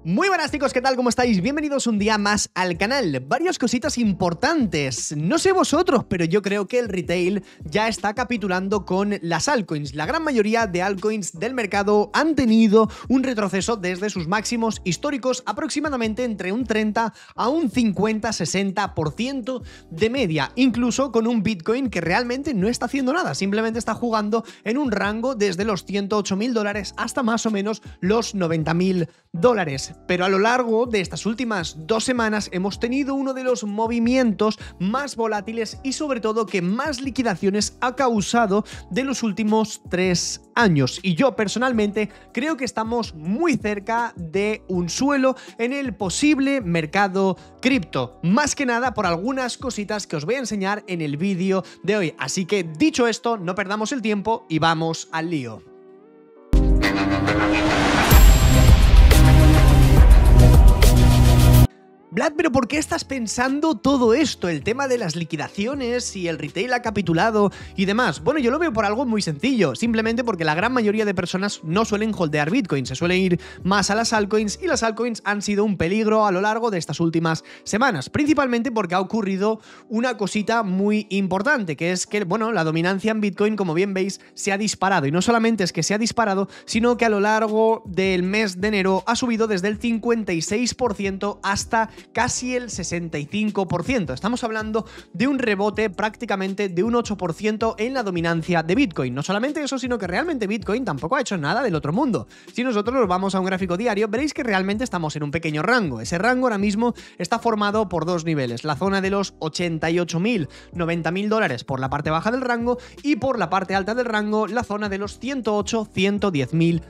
Muy buenas chicos, ¿qué tal? ¿Cómo estáis? Bienvenidos un día más al canal. Varias cositas importantes. No sé vosotros, pero yo creo que el retail ya está capitulando con las altcoins. La gran mayoría de altcoins del mercado han tenido un retroceso desde sus máximos históricos, aproximadamente entre un 30 a un 50-60% de media. Incluso con un Bitcoin que realmente no está haciendo nada, simplemente está jugando en un rango desde los $108.000 hasta más o menos los $90.000. Pero a lo largo de estas últimas 2 semanas hemos tenido uno de los movimientos más volátiles y sobre todo que más liquidaciones ha causado de los últimos 3 años. Y yo personalmente creo que estamos muy cerca de un suelo en el posible mercado cripto. Más que nada por algunas cositas que os voy a enseñar en el vídeo de hoy. Así que dicho esto, no perdamos el tiempo y vamos al lío. Vlad, pero ¿por qué estás pensando todo esto? El tema de las liquidaciones y el retail ha capitulado y demás. Bueno, yo lo veo por algo muy sencillo, simplemente porque la gran mayoría de personas no suelen holdear Bitcoin, se suelen ir más a las altcoins y las altcoins han sido un peligro a lo largo de estas últimas semanas, principalmente porque ha ocurrido una cosita muy importante, que es que, bueno, la dominancia en Bitcoin, como bien veis, se ha disparado y no solamente es que se ha disparado, sino que a lo largo del mes de enero ha subido desde el 56% hasta casi el 65%. Estamos hablando de un rebote prácticamente de un 8% en la dominancia de Bitcoin. No solamente eso, sino que realmente Bitcoin tampoco ha hecho nada del otro mundo. Si nosotros nos vamos a un gráfico diario, veréis que realmente estamos en un pequeño rango. Ese rango ahora mismo está formado por 2 niveles. La zona de los $88.000, $90.000 por la parte baja del rango y por la parte alta del rango la zona de los $108, $110.000.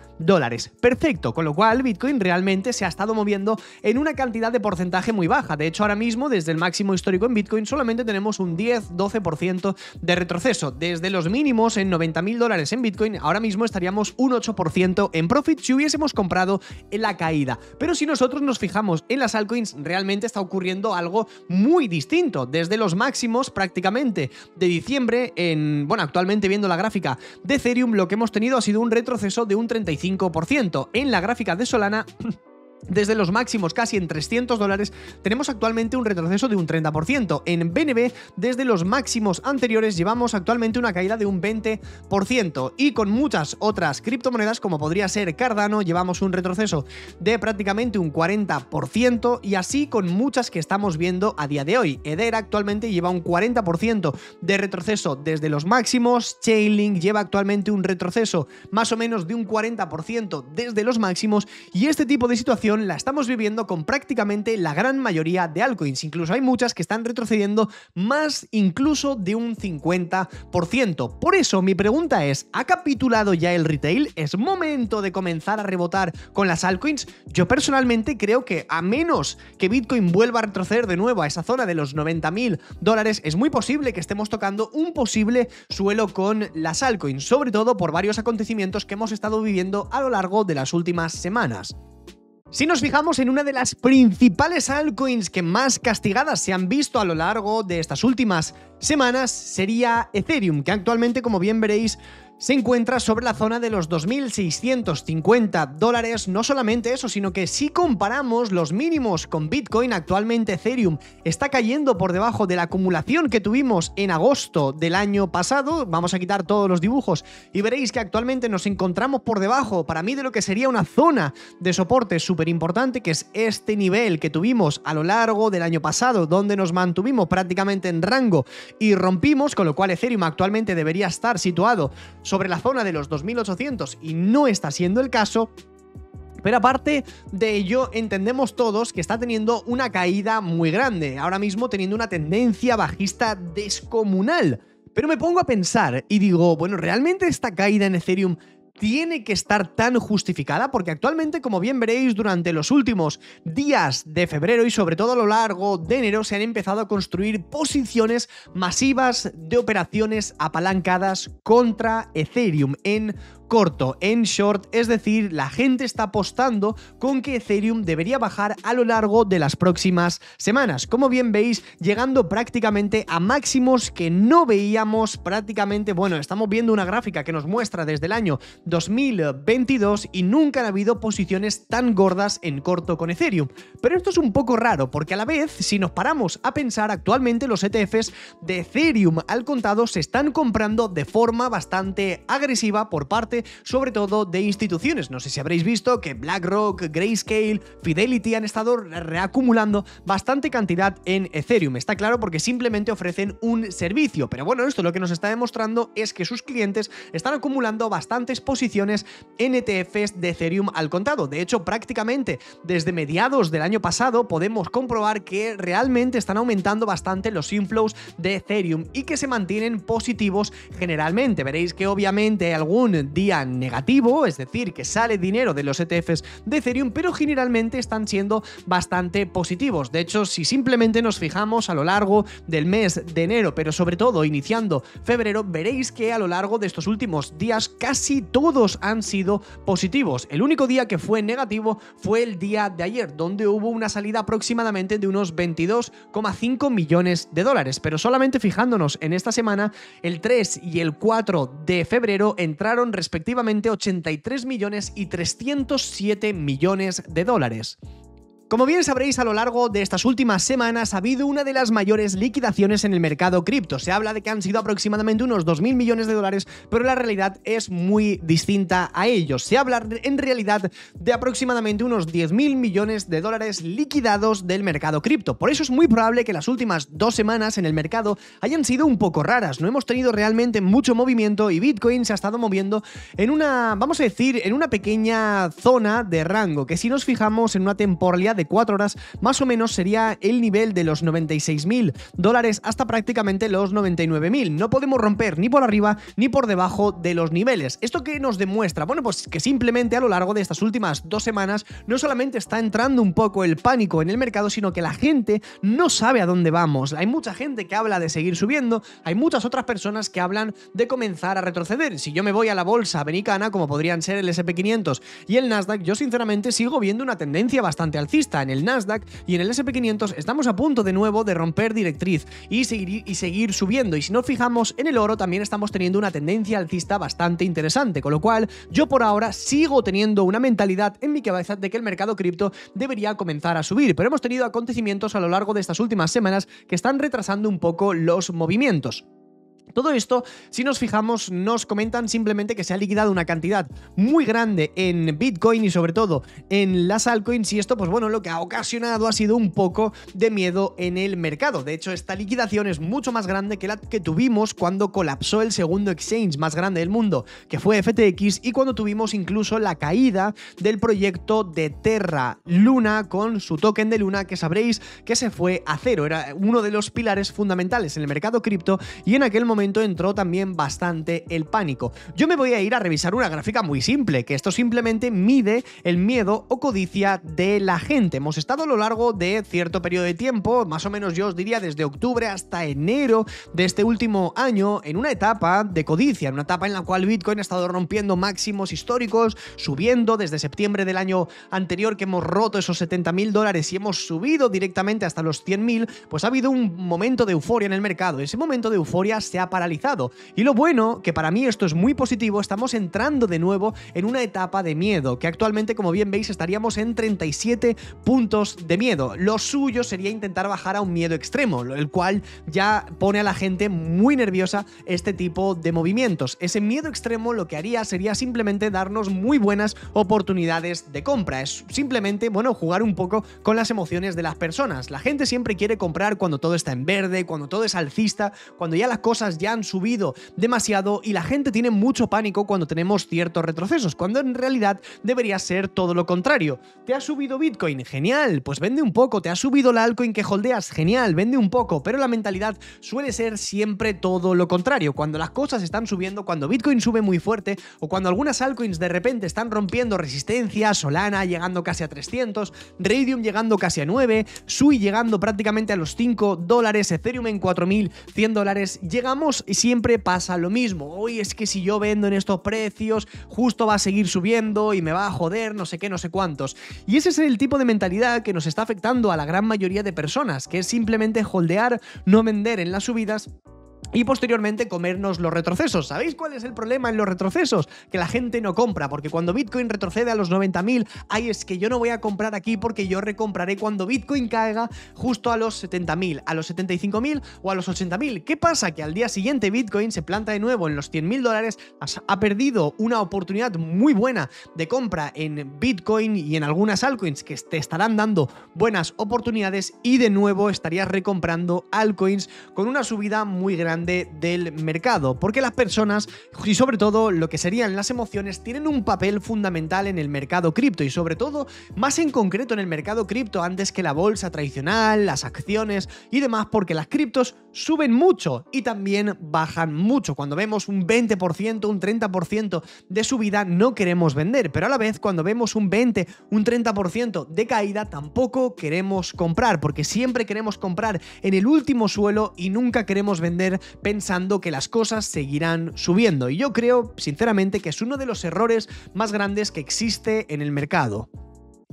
Perfecto, con lo cual Bitcoin realmente se ha estado moviendo en una cantidad de porcentaje muy baja. De hecho, ahora mismo, desde el máximo histórico en Bitcoin, solamente tenemos un 10-12% de retroceso. Desde los mínimos en $90.000 en Bitcoin, ahora mismo estaríamos un 8% en profit si hubiésemos comprado en la caída. Pero si nosotros nos fijamos en las altcoins, realmente está ocurriendo algo muy distinto. Desde los máximos prácticamente de diciembre, actualmente viendo la gráfica de Ethereum, lo que hemos tenido ha sido un retroceso de un 35%. En la gráfica de Solana, desde los máximos casi en $300, tenemos actualmente un retroceso de un 30%. En BNB, desde los máximos anteriores, llevamos actualmente una caída de un 20%. Y con muchas otras criptomonedas, como podría ser Cardano, llevamos un retroceso de prácticamente un 40%. Y así con muchas que estamos viendo a día de hoy. Ether actualmente lleva un 40% de retroceso desde los máximos. Chainlink lleva actualmente un retroceso más o menos de un 40% desde los máximos. Y este tipo de situación la estamos viviendo con prácticamente la gran mayoría de altcoins. Incluso hay muchas que están retrocediendo más incluso de un 50%. Por eso mi pregunta es, ¿ha capitulado ya el retail? ¿Es momento de comenzar a rebotar con las altcoins? Yo personalmente creo que a menos que Bitcoin vuelva a retroceder de nuevo a esa zona de los $90.000, es muy posible que estemos tocando un posible suelo con las altcoins, sobre todo por varios acontecimientos que hemos estado viviendo a lo largo de las últimas semanas. Si nos fijamos en una de las principales altcoins que más castigadas se han visto a lo largo de estas últimas semanas, sería Ethereum, que actualmente, como bien veréis, se encuentra sobre la zona de los $2.650. No solamente eso, sino que si comparamos los mínimos con Bitcoin, actualmente Ethereum está cayendo por debajo de la acumulación que tuvimos en agosto del año pasado. Vamos a quitar todos los dibujos y veréis que actualmente nos encontramos por debajo, para mí, de lo que sería una zona de soporte súper importante, que es este nivel que tuvimos a lo largo del año pasado, donde nos mantuvimos prácticamente en rango y rompimos, con lo cual Ethereum actualmente debería estar situado sobre la zona de los 2.800 y no está siendo el caso. Pero aparte de ello, entendemos todos que está teniendo una caída muy grande, ahora mismo teniendo una tendencia bajista descomunal. Pero me pongo a pensar y digo, bueno, ¿realmente esta caída en Ethereum tiene que estar tan justificada? Porque actualmente, como bien veréis, durante los últimos días de febrero y sobre todo a lo largo de enero, se han empezado a construir posiciones masivas de operaciones apalancadas contra Ethereum en corto, en short, es decir, la gente está apostando con que Ethereum debería bajar a lo largo de las próximas semanas. Como bien veis, llegando prácticamente a máximos que no veíamos prácticamente, bueno, estamos viendo una gráfica que nos muestra desde el año 2022 y nunca han habido posiciones tan gordas en corto con Ethereum. Pero esto es un poco raro porque a la vez, si nos paramos a pensar, actualmente los ETFs de Ethereum al contado se están comprando de forma bastante agresiva por parte, sobre todo, de instituciones. No sé si habréis visto que BlackRock, Grayscale, Fidelity han estado reacumulando bastante cantidad en Ethereum. Está claro porque simplemente ofrecen un servicio, pero bueno, esto lo que nos está demostrando es que sus clientes están acumulando bastantes posiciones en ETFs de Ethereum al contado. De hecho, prácticamente desde mediados del año pasado podemos comprobar que realmente están aumentando bastante los inflows de Ethereum y que se mantienen positivos generalmente. Veréis que obviamente hay algún día negativo, es decir, que sale dinero de los ETFs de Ethereum, pero generalmente están siendo bastante positivos. De hecho, si simplemente nos fijamos a lo largo del mes de enero, pero sobre todo iniciando febrero, veréis que a lo largo de estos últimos días casi todos han sido positivos. El único día que fue negativo fue el día de ayer, donde hubo una salida aproximadamente de unos 22,5 millones de dólares, pero solamente fijándonos en esta semana, el 3 y el 4 de febrero entraron respectivamente 83 millones y 307 millones de dólares. Como bien sabréis, a lo largo de estas últimas semanas ha habido una de las mayores liquidaciones en el mercado cripto. Se habla de que han sido aproximadamente unos 2.000 millones de dólares, pero la realidad es muy distinta a ellos. Se habla en realidad de aproximadamente unos 10.000 millones de dólares liquidados del mercado cripto. Por eso es muy probable que las últimas 2 semanas en el mercado hayan sido un poco raras. No hemos tenido realmente mucho movimiento y Bitcoin se ha estado moviendo en una, vamos a decir, en una pequeña zona de rango, que si nos fijamos en una temporalidad de 4 horas, más o menos sería el nivel de los 96.000 dólares hasta prácticamente los 99.000. No podemos romper ni por arriba ni por debajo de los niveles. ¿Esto qué nos demuestra? Bueno, pues que simplemente a lo largo de estas últimas 2 semanas no solamente está entrando un poco el pánico en el mercado, sino que la gente no sabe a dónde vamos. Hay mucha gente que habla de seguir subiendo, hay muchas otras personas que hablan de comenzar a retroceder. Si yo me voy a la bolsa americana, como podrían ser el S&P500 y el Nasdaq, yo sinceramente sigo viendo una tendencia bastante alcista. En el Nasdaq y en el S&P500 estamos a punto de nuevo de romper directriz y seguir subiendo. Y si nos fijamos en el oro, también estamos teniendo una tendencia alcista bastante interesante, con lo cual yo por ahora sigo teniendo una mentalidad en mi cabeza de que el mercado cripto debería comenzar a subir, pero hemos tenido acontecimientos a lo largo de estas últimas semanas que están retrasando un poco los movimientos. Todo esto, si nos fijamos, nos comentan simplemente que se ha liquidado una cantidad muy grande en Bitcoin y sobre todo en las altcoins, y esto, pues bueno, lo que ha ocasionado ha sido un poco de miedo en el mercado. De hecho, esta liquidación es mucho más grande que la que tuvimos cuando colapsó el segundo exchange más grande del mundo, que fue FTX, y cuando tuvimos incluso la caída del proyecto de Terra Luna con su token de Luna, que sabréis que se fue a cero. Era uno de los pilares fundamentales en el mercado cripto y en aquel momento entró también bastante el pánico. Yo me voy a ir a revisar una gráfica muy simple, que esto simplemente mide el miedo o codicia de la gente. Hemos estado a lo largo de cierto periodo de tiempo, más o menos yo os diría desde octubre hasta enero de este último año, en una etapa de codicia, en una etapa en la cual Bitcoin ha estado rompiendo máximos históricos, subiendo desde septiembre del año anterior, que hemos roto esos 70.000 dólares y hemos subido directamente hasta los 100.000, pues ha habido un momento de euforia en el mercado. Ese momento de euforia se ha paralizado. Y lo bueno, que para mí esto es muy positivo, estamos entrando de nuevo en una etapa de miedo, que actualmente, como bien veis, estaríamos en 37 puntos de miedo. Lo suyo sería intentar bajar a un miedo extremo, el cual ya pone a la gente muy nerviosa este tipo de movimientos. Ese miedo extremo lo que haría sería simplemente darnos muy buenas oportunidades de compra. Es simplemente, bueno, jugar un poco con las emociones de las personas. La gente siempre quiere comprar cuando todo está en verde, cuando todo es alcista, cuando ya las cosas ya han subido demasiado, y la gente tiene mucho pánico cuando tenemos ciertos retrocesos, cuando en realidad debería ser todo lo contrario. ¿Te ha subido Bitcoin? Genial, pues vende un poco. ¿Te ha subido la altcoin que holdeas? Genial, vende un poco. Pero la mentalidad suele ser siempre todo lo contrario. Cuando las cosas están subiendo, cuando Bitcoin sube muy fuerte, o cuando algunas altcoins de repente están rompiendo resistencia, Solana llegando casi a 300, Raydium llegando casi a 9, Sui llegando prácticamente a los $5, Ethereum en 4.100 dólares, llegamos vemos siempre pasa lo mismo. Uy, es que si yo vendo en estos precios, justo va a seguir subiendo y me va a joder no sé qué, no sé cuántos. Y ese es el tipo de mentalidad que nos está afectando a la gran mayoría de personas, que es simplemente holdear, no vender en las subidas y posteriormente comernos los retrocesos. ¿Sabéis cuál es el problema en los retrocesos? Que la gente no compra, porque cuando Bitcoin retrocede a los 90.000, ay, es que yo no voy a comprar aquí porque yo recompraré cuando Bitcoin caiga justo a los 70.000, a los 75.000 o a los 80.000. ¿Qué pasa? Que al día siguiente Bitcoin se planta de nuevo en los $100.000, ha perdido una oportunidad muy buena de compra en Bitcoin y en algunas altcoins que te estarán dando buenas oportunidades y de nuevo estarías recomprando altcoins con una subida muy grande del mercado, porque las personas y sobre todo lo que serían las emociones tienen un papel fundamental en el mercado cripto y sobre todo más en concreto en el mercado cripto antes que la bolsa tradicional, las acciones y demás, porque las criptos suben mucho y también bajan mucho. Cuando vemos un 20%, un 30% de subida no queremos vender, pero a la vez cuando vemos un 20, un 30% de caída tampoco queremos comprar, porque siempre queremos comprar en el último suelo y nunca queremos vender pensando que las cosas seguirán subiendo. Y yo creo, sinceramente, que es uno de los errores más grandes que existe en el mercado.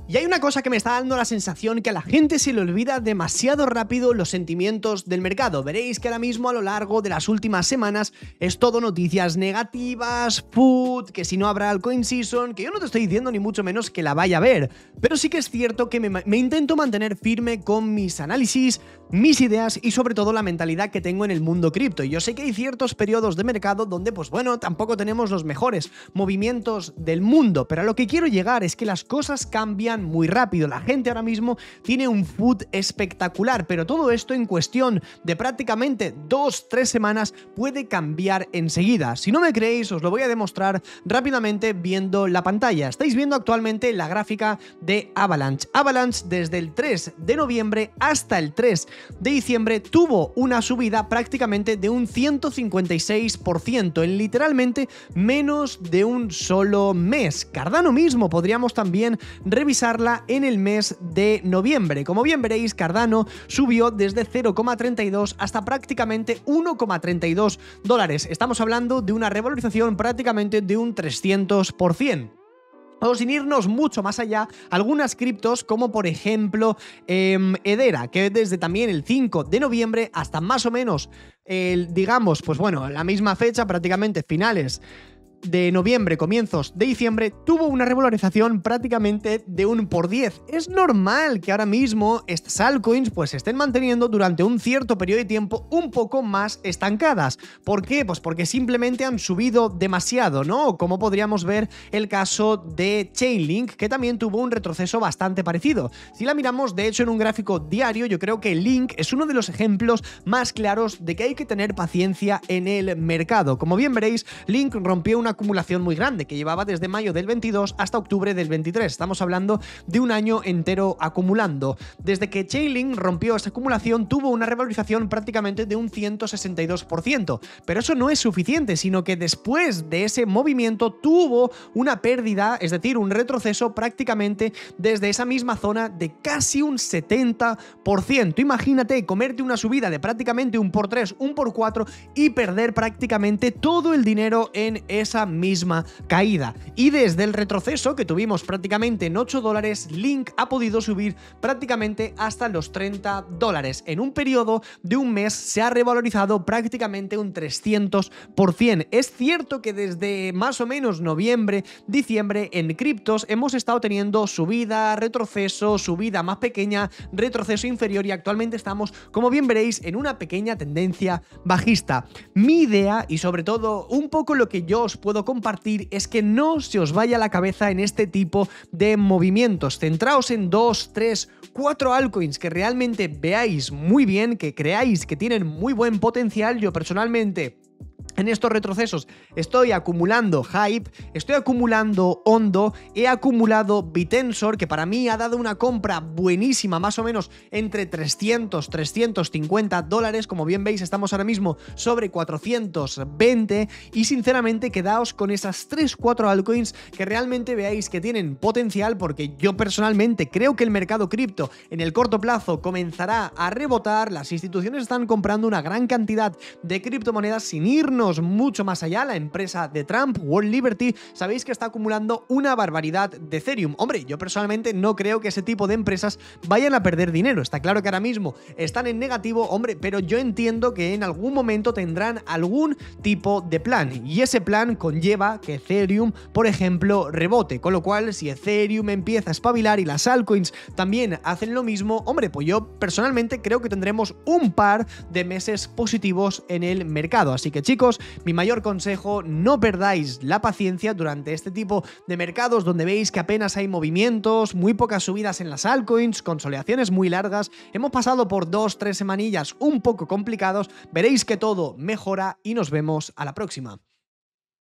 Y hay una cosa que me está dando la sensación que a la gente se le olvida demasiado rápido los sentimientos del mercado. Veréis que ahora mismo a lo largo de las últimas semanas es todo noticias negativas, que si no habrá altcoin season, que yo no te estoy diciendo ni mucho menos que la vaya a ver, pero sí que es cierto que me intento mantener firme con mis análisis, mis ideas y sobre todo la mentalidad que tengo en el mundo cripto. Y yo sé que hay ciertos periodos de mercado donde pues bueno, tampoco tenemos los mejores movimientos del mundo, pero a lo que quiero llegar es que las cosas cambian muy rápido. La gente ahora mismo tiene un food espectacular, pero todo esto en cuestión de prácticamente 2-3 semanas puede cambiar enseguida. Si no me creéis, os lo voy a demostrar rápidamente viendo la pantalla. Estáis viendo actualmente la gráfica de Avalanche. Avalanche desde el 3 de noviembre hasta el 3 de diciembre tuvo una subida prácticamente de un 156% en literalmente menos de un solo mes. Cardano mismo podríamos también revisarla en el mes de noviembre. Como bien veréis, Cardano subió desde 0,32 hasta prácticamente $1,32. Estamos hablando de una revalorización prácticamente de un 300%. O sin irnos mucho más allá, algunas criptos como por ejemplo Hedera, que desde también el 5 de noviembre hasta más o menos, digamos, pues bueno, la misma fecha, prácticamente finales de noviembre, comienzos de diciembre, tuvo una revalorización prácticamente de un por 10. Es normal que ahora mismo estas altcoins pues se estén manteniendo durante un cierto periodo de tiempo un poco más estancadas. ¿Por qué? Pues porque simplemente han subido demasiado, ¿no? Como podríamos ver el caso de Chainlink, que también tuvo un retroceso bastante parecido. Si la miramos, de hecho, en un gráfico diario, yo creo que Link es uno de los ejemplos más claros de que hay que tener paciencia en el mercado. Como bien veréis, Link rompió una acumulación muy grande que llevaba desde mayo del 22 hasta octubre del 23. Estamos hablando de un año entero acumulando. Desde que Chainlink rompió esa acumulación tuvo una revalorización prácticamente de un 162%, pero eso no es suficiente, sino que después de ese movimiento tuvo una pérdida, es decir, un retroceso prácticamente desde esa misma zona de casi un 70%. Imagínate comerte una subida de prácticamente un por 3, un por 4 y perder prácticamente todo el dinero en esa misma caída. Y desde el retroceso que tuvimos prácticamente en $8, Link ha podido subir prácticamente hasta los $30. En un periodo de un mes se ha revalorizado prácticamente un 300%. Es cierto que desde más o menos noviembre, diciembre en criptos hemos estado teniendo subida, retroceso, subida más pequeña, retroceso inferior y actualmente estamos, como bien veréis, en una pequeña tendencia bajista. Mi idea y sobre todo un poco lo que yo os puedo compartir es que no se os vaya la cabeza en este tipo de movimientos. Centraos en 2, 3, 4 altcoins que realmente veáis muy bien, que creáis que tienen muy buen potencial. Yo personalmente En estos retrocesos estoy acumulando Hype, estoy acumulando Ondo, he acumulado Bitensor, que para mí ha dado una compra buenísima, más o menos entre 300-350 dólares. Como bien veis, estamos ahora mismo sobre 420 y sinceramente quedaos con esas 3-4 altcoins que realmente veáis que tienen potencial, porque yo personalmente creo que el mercado cripto en el corto plazo comenzará a rebotar. Las instituciones están comprando una gran cantidad de criptomonedas sin irnos mucho más allá. La empresa de Trump, World Liberty, sabéis que está acumulando una barbaridad de Ethereum. Hombre, yo personalmente no creo que ese tipo de empresas vayan a perder dinero. Está claro que ahora mismo están en negativo, hombre, pero yo entiendo que en algún momento tendrán algún tipo de plan, y ese plan conlleva que Ethereum, por ejemplo, rebote, con lo cual si Ethereum empieza a espabilar y las altcoins también hacen lo mismo, hombre, pues yo personalmente creo que tendremos un par de meses positivos en el mercado. Así que chicos, mi mayor consejo, no perdáis la paciencia durante este tipo de mercados donde veis que apenas hay movimientos, muy pocas subidas en las altcoins, consolidaciones muy largas. Hemos pasado por 2-3 semanillas un poco complicados, veréis que todo mejora y nos vemos a la próxima.